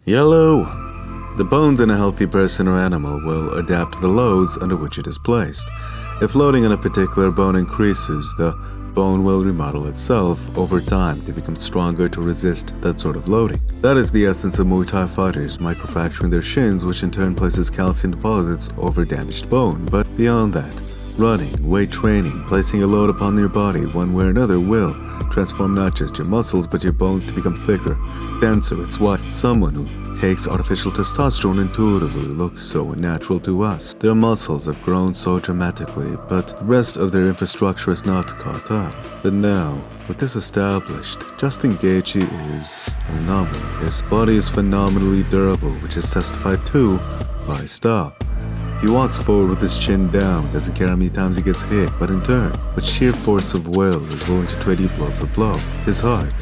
Yellow! The bones in a healthy person or animal will adapt to the loads under which it is placed. If loading on a particular bone increases, the bone will remodel itself over time to become stronger to resist that sort of loading. That is the essence of Muay Thai fighters microfracturing their shins, which in turn places calcium deposits over damaged bone. But beyond that, running, weight training, placing a load upon your body one way or another will transform not just your muscles but your bones to become thicker, denser. It's what someone who takes artificial testosterone intuitively looks so unnatural to us. Their muscles have grown so dramatically, but the rest of their infrastructure is not caught up. But now, with this established, Justin Gaethje is an anomaly. His body is phenomenally durable, which is testified to by stop. He walks forward with his chin down, doesn't care how many times he gets hit, but in turn, with sheer force of will, is willing to trade you blow for blow. His heart,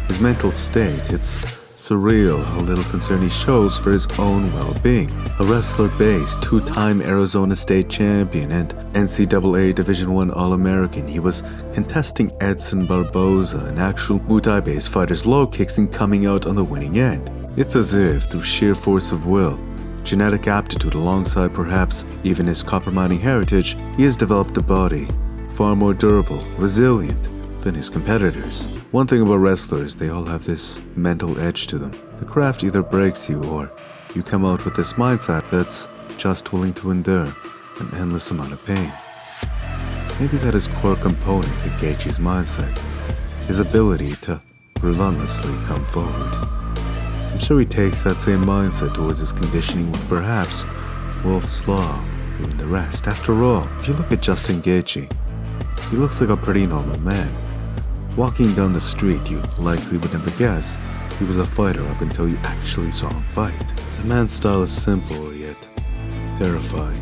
his mental state, it's surreal how little concern he shows for his own well-being. A wrestler-based, two-time Arizona State champion and NCAA Division I All-American, he was contesting Edson Barboza, an actual Muay Thai-based fighter's low kicks and coming out on the winning end. It's as if, through sheer force of will, genetic aptitude alongside perhaps even his copper mining heritage, he has developed a body far more durable, resilient than his competitors. One thing about wrestlers, they all have this mental edge to them. The craft either breaks you or you come out with this mindset that's just willing to endure an endless amount of pain. Maybe that is core component to Gaethje's mindset, his ability to relentlessly come forward. I'm sure he takes that same mindset towards his conditioning with perhaps Wolf's Law doing the rest. After all, if you look at Justin Gaethje, he looks like a pretty normal man. Walking down the street, you likely would never guess he was a fighter up until you actually saw him fight. The man's style is simple, yet terrifying.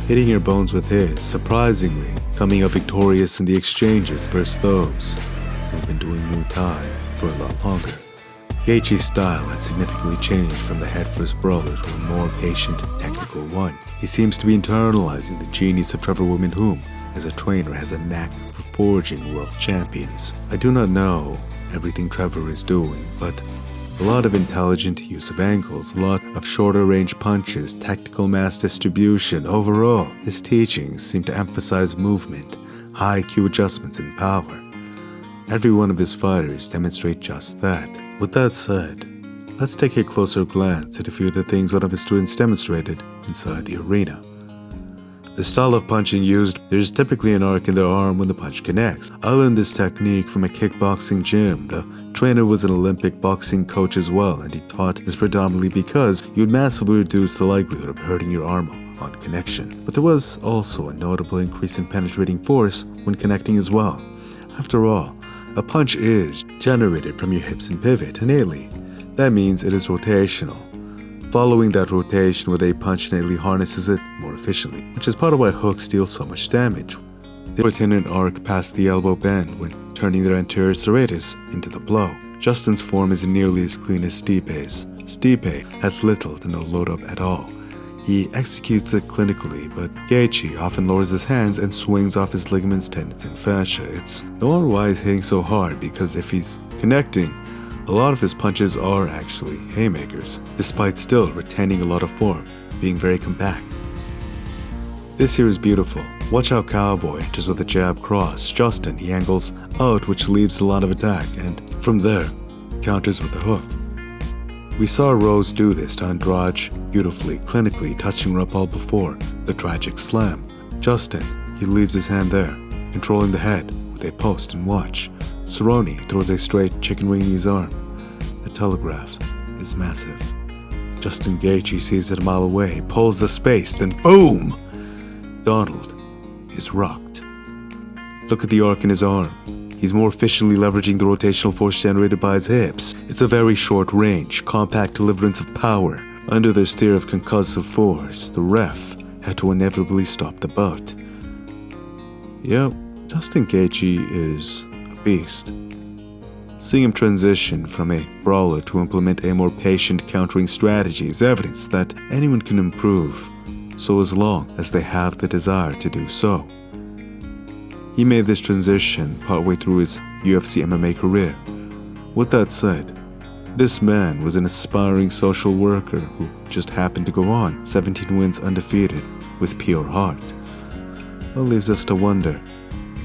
Hitting your bones with his, surprisingly, coming out victorious in the exchanges versus those who've been doing Muay Thai for a lot longer. Gaethje's style had significantly changed from the head-first brawlers to a more patient, technical one. He seems to be internalizing the genius of Trevor Woodman, whom, as a trainer, has a knack for forging world champions. I do not know everything Trevor is doing, but a lot of intelligent use of angles, a lot of shorter range punches, tactical mass distribution. Overall, his teachings seem to emphasize movement, high IQ adjustments, and power. Every one of his fighters demonstrate just that. With that said, let's take a closer glance at a few of the things one of his students demonstrated inside the arena. The style of punching used, there's typically an arc in their arm when the punch connects. I learned this technique from a kickboxing gym. The trainer was an Olympic boxing coach as well, and he taught this predominantly because you would massively reduce the likelihood of hurting your arm on connection. But there was also a notable increase in penetrating force when connecting as well. After all, a punch is generated from your hips and pivot innately. That means it is rotational. Following that rotation with a punch innately harnesses it more efficiently, which is part of why hooks deal so much damage. They retain an arc past the elbow bend when turning their anterior serratus into the blow. Justin's form isn't nearly as clean as Stipe's. Stipe has little to no load up at all. He executes it clinically, but Gaethje often lowers his hands and swings off his ligaments, tendons, and fascia. It's no wonder why he's hitting so hard, because if he's connecting, a lot of his punches are actually haymakers, despite still retaining a lot of form, being very compact. This here is beautiful. Watch how Cowboy enters with a jab cross. Justin, he angles out, which leaves a lot of attack, and from there, counters with a hook. We saw Rose do this to Andrade beautifully, clinically, touching her up all before the tragic slam. Justin, he leaves his hand there, controlling the head with a post and watch. Cerrone throws a straight chicken wing in his arm. The telegraph is massive. Justin Gaethje sees it a mile away, pulls the space, then boom! Donald is rocked. Look at the arc in his arm. He's more efficiently leveraging the rotational force generated by his hips. It's a very short range, compact deliverance of power. Under the steer of concussive force, the ref had to inevitably stop the bout. Yep, Justin Gaethje is a beast. Seeing him transition from a brawler to implement a more patient countering strategy is evidence that anyone can improve, so as long as they have the desire to do so. He made this transition partway through his UFC MMA career. With that said, This man was an aspiring social worker who just happened to go on 17 wins undefeated with pure heart. That leaves us to wonder,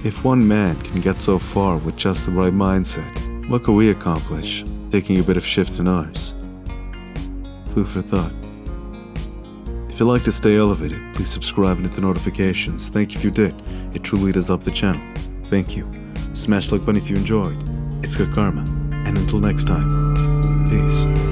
if one man can get so far with just the right mindset, what could we accomplish, taking a bit of shift in ours? Food for thought. If you'd like to stay elevated, please subscribe and hit the notifications. Thank you if you did. It truly does up the channel. Thank you. Smash the like button if you enjoyed. It's good karma. And until next time, peace.